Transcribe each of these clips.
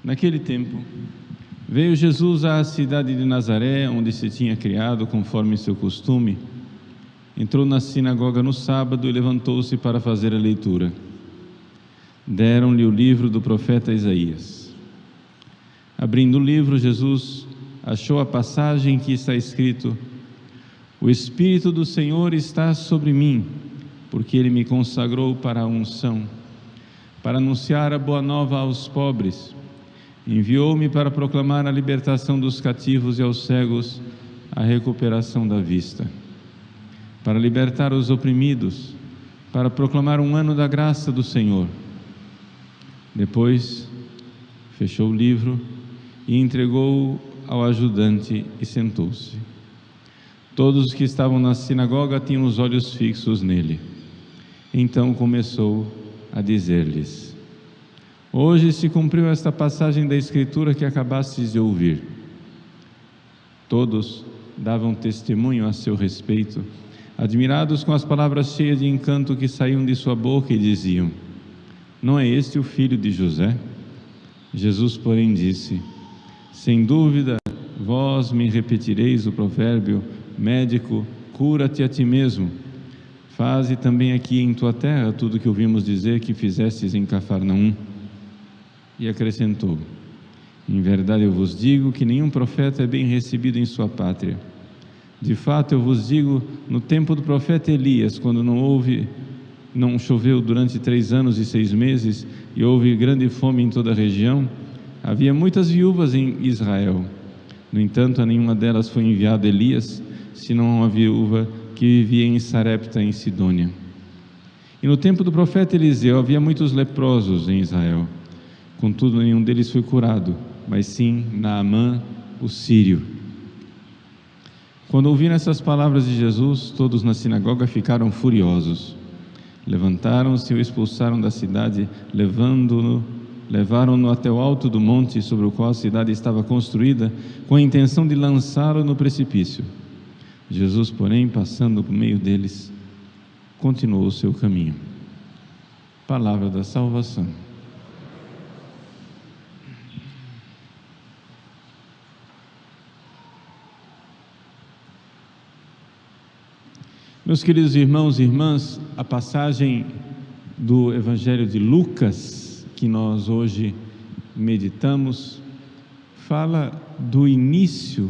Naquele tempo, veio Jesus à cidade de Nazaré, onde se tinha criado, conforme seu costume. Entrou na sinagoga no sábado e levantou-se para fazer a leitura. Deram-lhe o livro do profeta Isaías. Abrindo o livro, Jesus achou a passagem em que está escrito: O Espírito do Senhor está sobre mim, porque Ele me consagrou para a unção, para anunciar a boa nova aos pobres. Enviou-me para proclamar a libertação dos cativos e aos cegos a recuperação da vista, para libertar os oprimidos, para proclamar um ano da graça do Senhor. Depois, fechou o livro e entregou-o ao ajudante e sentou-se. Todos os que estavam na sinagoga tinham os olhos fixos nele. Então começou a dizer-lhes: Hoje se cumpriu esta passagem da Escritura que acabastes de ouvir. Todos davam testemunho a seu respeito, admirados com as palavras cheias de encanto que saíam de sua boca, e diziam: Não é este o filho de José? Jesus, porém, disse: Sem dúvida, vós me repetireis o provérbio: Médico, cura-te a ti mesmo. Faze também aqui em tua terra tudo o que ouvimos dizer que fizestes em Cafarnaum. E acrescentou: Em verdade eu vos digo que nenhum profeta é bem recebido em sua pátria. De fato eu vos digo, no tempo do profeta Elias, quando não choveu durante 3 anos e 6 meses, e houve grande fome em toda a região, havia muitas viúvas em Israel. No entanto, a nenhuma delas foi enviado Elias, senão uma viúva que vivia em Sarepta, em Sidônia. E no tempo do profeta Eliseu havia muitos leprosos em Israel. Contudo, nenhum deles foi curado, mas sim Naamã, o sírio. Quando ouviram essas palavras de Jesus, todos na sinagoga ficaram furiosos. Levantaram-se e o expulsaram da cidade, levaram-no até o alto do monte sobre o qual a cidade estava construída, com a intenção de lançá-lo no precipício. Jesus, porém, passando por meio deles, continuou o seu caminho. Palavra da salvação. Meus queridos irmãos e irmãs, a passagem do Evangelho de Lucas, que nós hoje meditamos, fala do início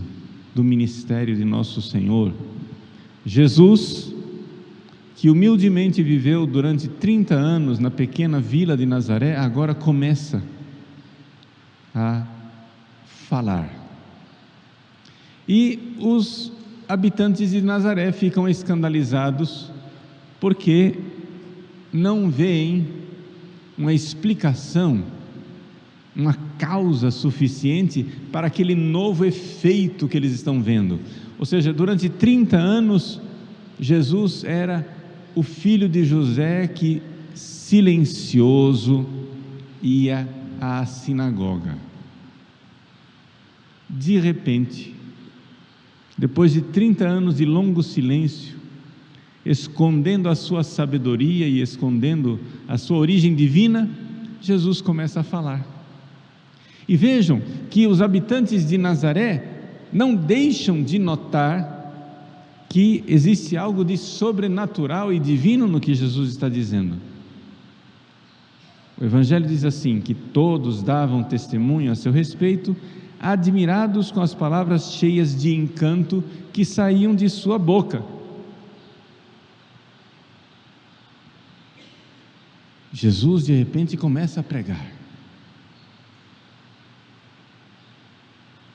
do ministério de nosso Senhor. Jesus, que humildemente viveu durante 30 anos na pequena vila de Nazaré, agora começa a falar. E os habitantes de Nazaré ficam escandalizados porque não veem uma explicação, uma causa suficiente para aquele novo efeito que eles estão vendo. Ou seja, durante 30 anos, Jesus era o filho de José que, silencioso, ia à sinagoga. De repente, depois de 30 anos de longo silêncio, escondendo a sua sabedoria e escondendo a sua origem divina, Jesus começa a falar. E vejam que os habitantes de Nazaré não deixam de notar que existe algo de sobrenatural e divino no que Jesus está dizendo. O Evangelho diz assim, que todos davam testemunho a seu respeito, admirados com as palavras cheias de encanto que saíam de sua boca. Jesus de repente começa a pregar.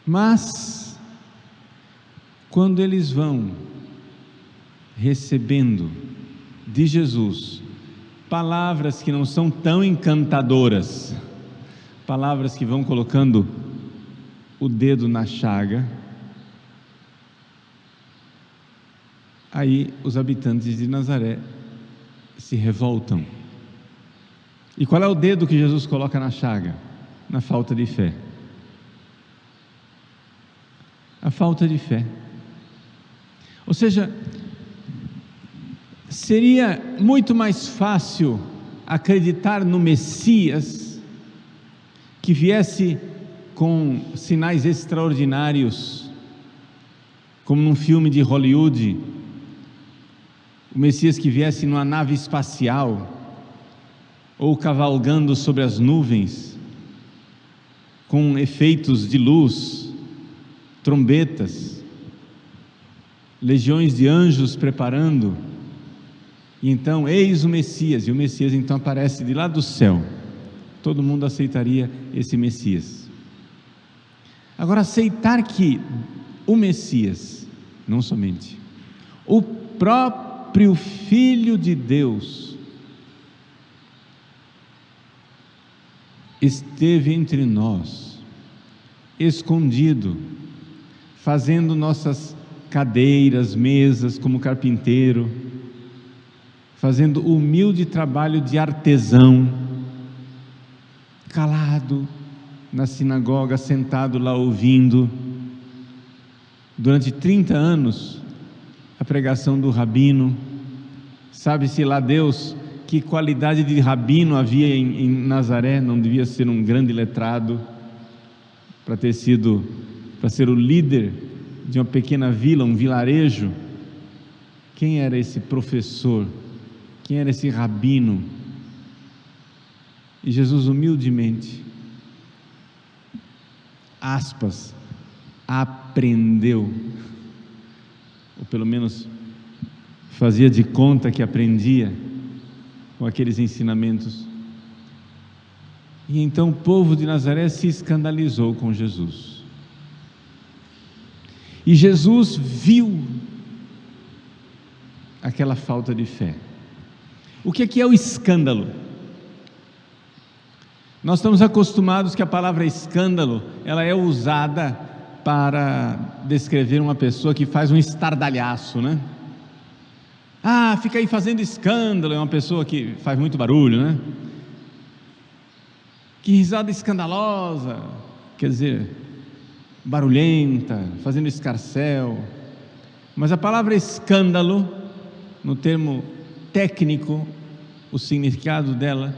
Mas, quando eles vão recebendo de Jesus palavras que não são tão encantadoras, palavras que vão colocando o dedo na chaga, aí os habitantes de Nazaré se revoltam. E qual é o dedo que Jesus coloca na chaga? Na falta de fé. A falta de fé. Ou seja, seria muito mais fácil acreditar no Messias, que viesse com sinais extraordinários, como num filme de Hollywood, o Messias que viesse numa nave espacial, ou cavalgando sobre as nuvens, com efeitos de luz, trombetas, legiões de anjos preparando, e então, eis o Messias, e o Messias então aparece de lá do céu. Todo mundo aceitaria esse Messias. Agora, aceitar que o Messias, não somente, o próprio Filho de Deus, esteve entre nós, escondido, fazendo nossas cadeiras, mesas como carpinteiro, fazendo o humilde trabalho de artesão, calado na sinagoga, sentado lá ouvindo, durante 30 anos, a pregação do rabino. Sabe-se lá Deus que qualidade de rabino havia em Nazaré. Não devia ser um grande letrado para ser o líder de uma pequena vila, um vilarejo. Quem era esse professor? Quem era esse rabino? E Jesus humildemente, aspas, aprendeu, ou pelo menos fazia de conta que aprendia com aqueles ensinamentos. E então o povo de Nazaré se escandalizou com Jesus. E Jesus viu aquela falta de fé. O que é o escândalo? Nós estamos acostumados que a palavra escândalo, ela é usada para descrever uma pessoa que faz um estardalhaço, né? Ah, fica aí fazendo escândalo, é uma pessoa que faz muito barulho, né? Que risada escandalosa, quer dizer, barulhenta, fazendo escarcéu. Mas a palavra escândalo, no termo técnico, o significado dela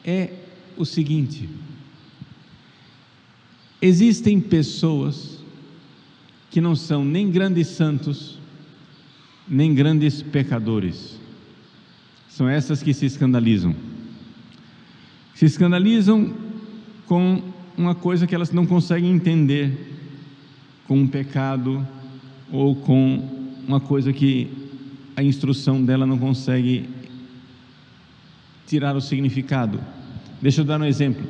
é o seguinte: existem pessoas que não são nem grandes santos, nem grandes pecadores. São essas que se escandalizam. Se escandalizam com uma coisa que elas não conseguem entender, com um pecado, ou com uma coisa que a instrução dela não consegue tirar o significado. Deixa eu dar um exemplo.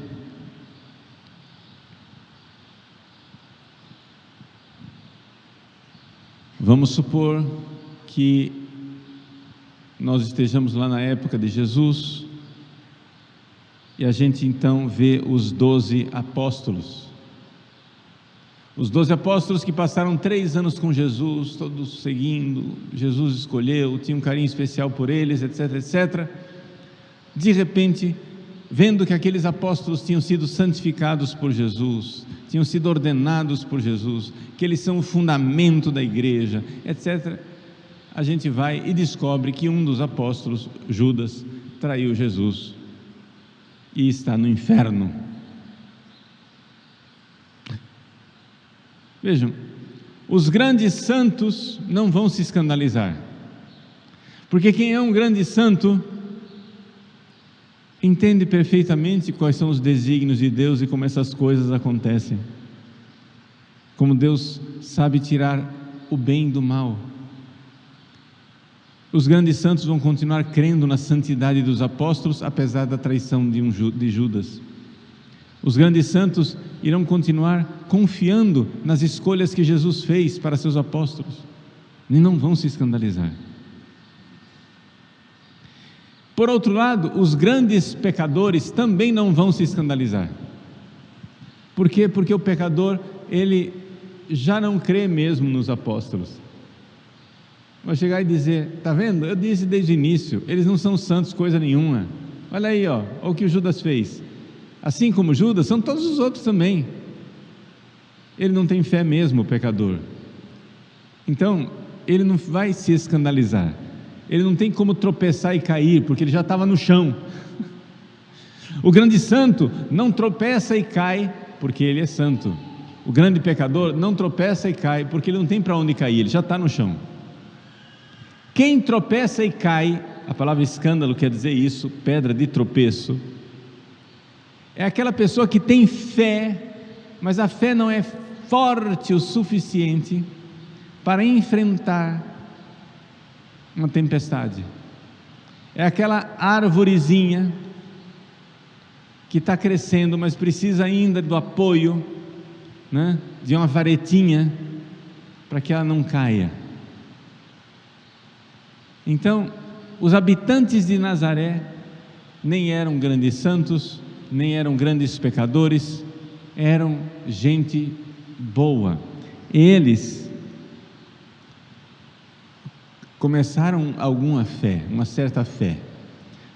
Vamos supor que nós estejamos lá na época de Jesus e a gente então vê os 12 apóstolos. Os 12 apóstolos que passaram 3 anos com Jesus, todos seguindo, Jesus escolheu, tinha um carinho especial por eles, etc, etc. De repente, vendo que aqueles apóstolos tinham sido santificados por Jesus, tinham sido ordenados por Jesus, que eles são o fundamento da igreja, etc., a gente vai e descobre que um dos apóstolos, Judas, traiu Jesus e está no inferno. Vejam, os grandes santos não vão se escandalizar, porque quem é um grande santo entende perfeitamente quais são os desígnios de Deus e como essas coisas acontecem, como Deus sabe tirar o bem do mal. Os grandes santos vão continuar crendo na santidade dos apóstolos, apesar da traição de Judas. Os grandes santos irão continuar confiando nas escolhas que Jesus fez para seus apóstolos, e não vão se escandalizar. Por outro lado, os grandes pecadores também não vão se escandalizar. Por quê? Porque o pecador, ele já não crê mesmo nos apóstolos. Vai chegar e dizer: está vendo? Eu disse desde o início, eles não são santos coisa nenhuma. Olha aí, olha o que o Judas fez. Assim como Judas, são todos os outros também. Ele não tem fé mesmo, o pecador. Então, ele não vai se escandalizar. Ele não tem como tropeçar e cair, porque ele já estava no chão. O grande santo não tropeça e cai porque ele é santo. O grande pecador não tropeça e cai, porque ele não tem para onde cair, ele já está no chão. Quem tropeça e cai, a palavra escândalo quer dizer isso, pedra de tropeço, é aquela pessoa que tem fé, mas a fé não é forte o suficiente para enfrentar uma tempestade. É aquela arvorezinha que está crescendo, mas precisa ainda do apoio, né, de uma varetinha para que ela não caia. Então, os habitantes de Nazaré nem eram grandes santos, nem eram grandes pecadores, eram gente boa. Eles começaram alguma fé, uma certa fé,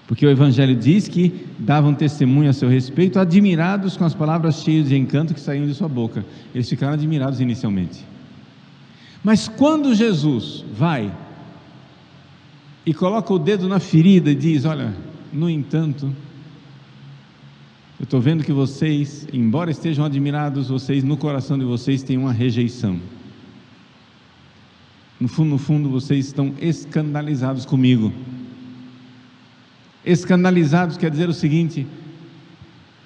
porque o Evangelho diz que davam testemunho a seu respeito, admirados com as palavras cheias de encanto que saíam de sua boca. Eles ficaram admirados inicialmente, mas quando Jesus vai e coloca o dedo na ferida e diz: olha, no entanto, eu estou vendo que vocês, embora estejam admirados, vocês, no coração de vocês, têm uma rejeição. No fundo, vocês estão escandalizados comigo. Escandalizados quer dizer o seguinte: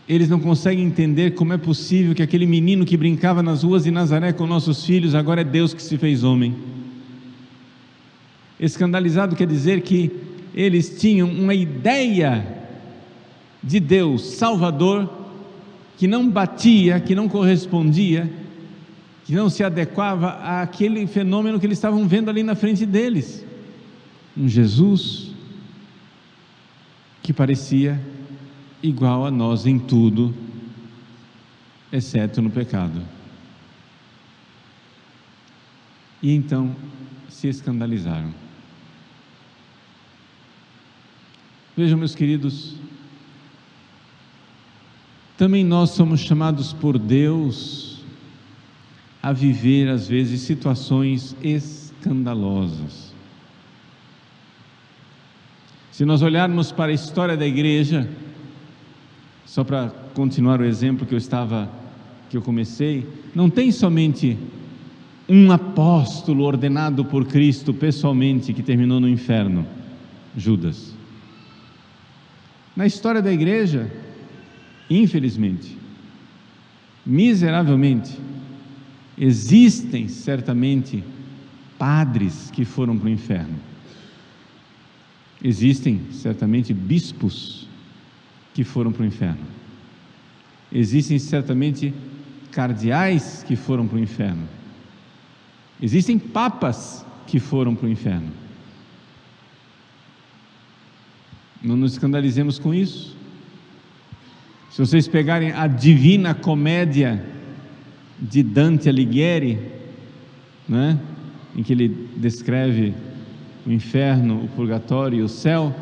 eles não conseguem entender como é possível que aquele menino que brincava nas ruas de Nazaré com nossos filhos, agora é Deus que se fez homem. Escandalizado quer dizer que eles tinham uma ideia de Deus Salvador que não batia, que não correspondia, que não se adequava àquele fenômeno que eles estavam vendo ali na frente deles. Um Jesus que parecia igual a nós em tudo, exceto no pecado. E então se escandalizaram. Vejam, meus queridos, também nós somos chamados por Deus a viver às vezes situações escandalosas. Se nós olharmos para a história da igreja, só para continuar o exemplo que eu comecei, não tem somente um apóstolo ordenado por Cristo pessoalmente que terminou no inferno, Judas. Na história da igreja, infelizmente, miseravelmente, existem certamente padres que foram para o inferno. Existem certamente bispos que foram para o inferno. Existem certamente cardeais que foram para o inferno. Existem papas que foram para o inferno. Não nos escandalizemos com isso. Se vocês pegarem a Divina Comédia de Dante Alighieri, né, em que ele descreve o inferno, o purgatório e o céu,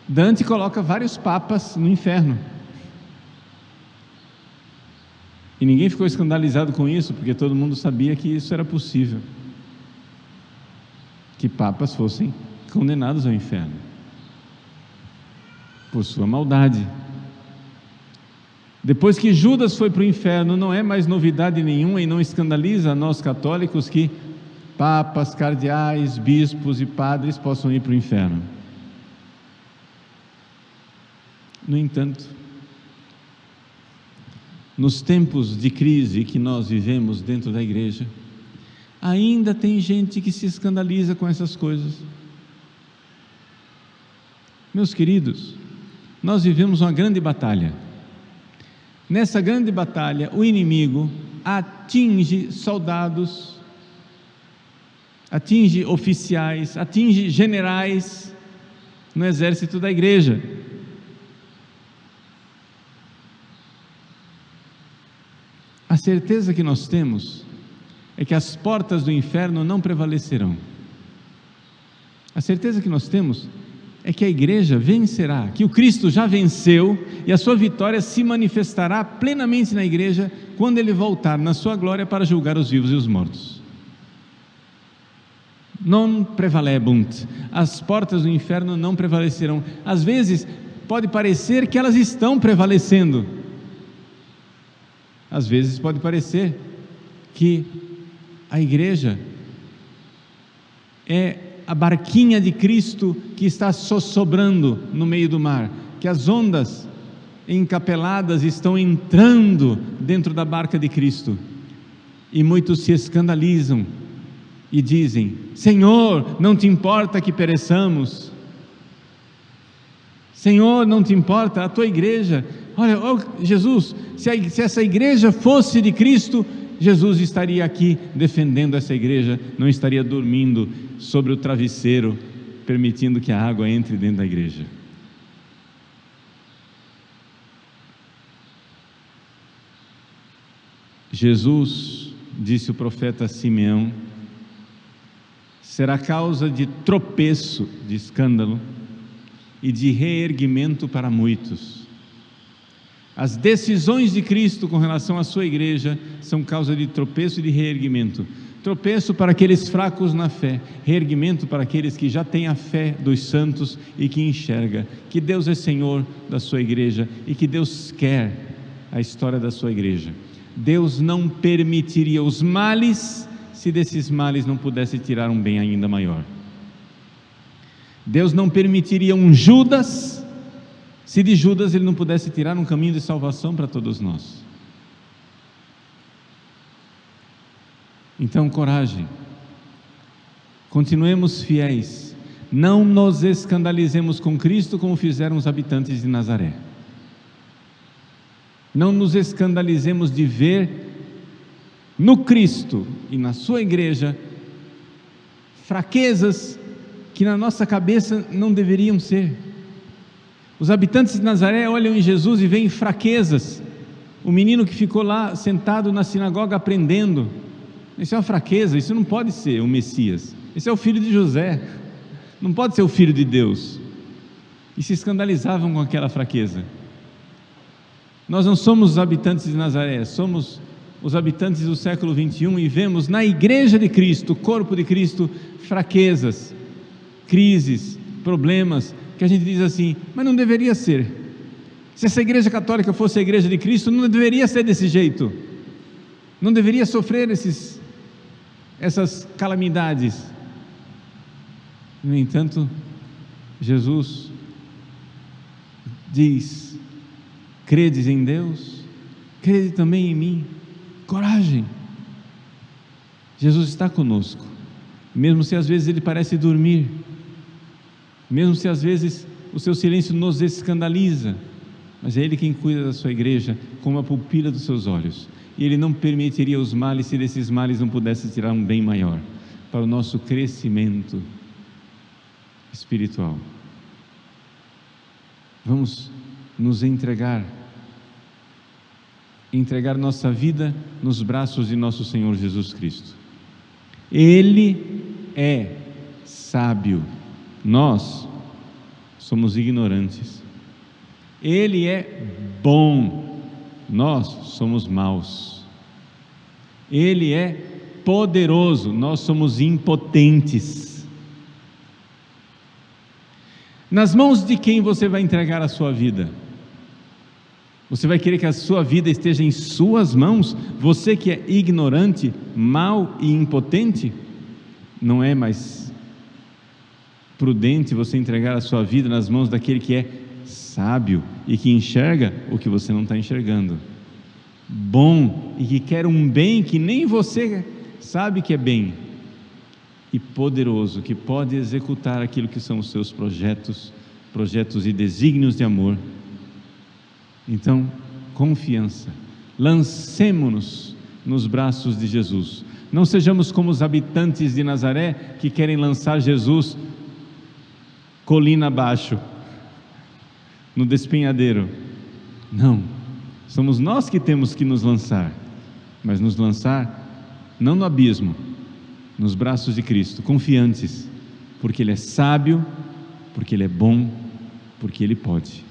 Dante coloca vários papas no inferno. E ninguém ficou escandalizado com isso, porque todo mundo sabia que isso era possível, que papas fossem condenados ao inferno por sua maldade. Depois que Judas foi para o inferno, não é mais novidade nenhuma e não escandaliza a nós católicos que papas, cardeais, bispos e padres possam ir para o inferno. No entanto, nos tempos de crise que nós vivemos dentro da igreja, ainda tem gente que se escandaliza com essas coisas. Meus queridos, nós vivemos uma grande batalha. Nessa grande batalha, o inimigo atinge soldados, atinge oficiais, atinge generais no exército da igreja. A certeza que nós temos é que as portas do inferno não prevalecerão. A certeza que nós temos é que a igreja vencerá, que o Cristo já venceu e a sua vitória se manifestará plenamente na igreja quando ele voltar na sua glória para julgar os vivos e os mortos. Non prevalebunt, as portas do inferno não prevalecerão. Às vezes pode parecer que elas estão prevalecendo, Às vezes pode parecer que a igreja é a barquinha de Cristo que está sossobrando no meio do mar, que as ondas encapeladas estão entrando dentro da barca de Cristo, e muitos se escandalizam e dizem: Senhor, não te importa que pereçamos? Senhor, não te importa a tua igreja? Olha, Jesus, se essa igreja fosse de Cristo, Jesus estaria aqui defendendo essa igreja, não estaria dormindo sobre o travesseiro, permitindo que a água entre dentro da igreja. Jesus, disse o profeta Simeão, será causa de tropeço, de escândalo e de reerguimento para muitos. As decisões de Cristo com relação à sua igreja são causa de tropeço e de reerguimento. Tropeço para aqueles fracos na fé, reerguimento para aqueles que já têm a fé dos santos e que enxerga que Deus é Senhor da sua igreja e que Deus quer a história da sua igreja. Deus não permitiria os males se desses males não pudesse tirar um bem ainda maior. Deus não permitiria um Judas se de Judas ele não pudesse tirar um caminho de salvação para todos nós. Então, coragem, continuemos fiéis, não nos escandalizemos com Cristo como fizeram os habitantes de Nazaré. Não nos escandalizemos de ver no Cristo e na sua igreja fraquezas que na nossa cabeça não deveriam ser. Os habitantes de Nazaré olham em Jesus e veem fraquezas. O menino que ficou lá sentado na sinagoga aprendendo, isso é uma fraqueza, isso não pode ser o Messias, esse é o filho de José, não pode ser o filho de Deus. E se escandalizavam com aquela fraqueza. Nós não somos os habitantes de Nazaré, somos os habitantes do século 21 e vemos na igreja de Cristo, corpo de Cristo, fraquezas, crises, problemas, que a gente diz assim, mas não deveria ser. Se essa igreja católica fosse a igreja de Cristo, não deveria ser desse jeito, não deveria sofrer essas calamidades. No entanto, Jesus diz: credes em Deus, crede também em mim. Coragem. Jesus está conosco, mesmo se às vezes ele parece dormir, mesmo se às vezes o seu silêncio nos escandaliza, mas é Ele quem cuida da sua igreja como a pupila dos seus olhos, e Ele não permitiria os males se desses males não pudesse tirar um bem maior para o nosso crescimento espiritual. Vamos nos entregar nossa vida nos braços de nosso Senhor Jesus Cristo. Ele é sábio, nós somos ignorantes. Ele é bom, nós somos maus. Ele é poderoso, nós somos impotentes. Nas mãos de quem você vai entregar a sua vida? Você vai querer que a sua vida esteja em suas mãos? Você que é ignorante, mau e impotente? Não é mais prudente você entregar a sua vida nas mãos daquele que é sábio e que enxerga o que você não está enxergando, bom e que quer um bem que nem você sabe que é bem, e poderoso, que pode executar aquilo que são os seus projetos e desígnios de amor? Então, confiança, lancemo-nos nos braços de Jesus. Não sejamos como os habitantes de Nazaré que querem lançar Jesus colina abaixo, no despenhadeiro. Não, somos nós que temos que nos lançar, mas nos lançar não no abismo, nos braços de Cristo, confiantes, porque Ele é sábio, porque Ele é bom, porque Ele pode.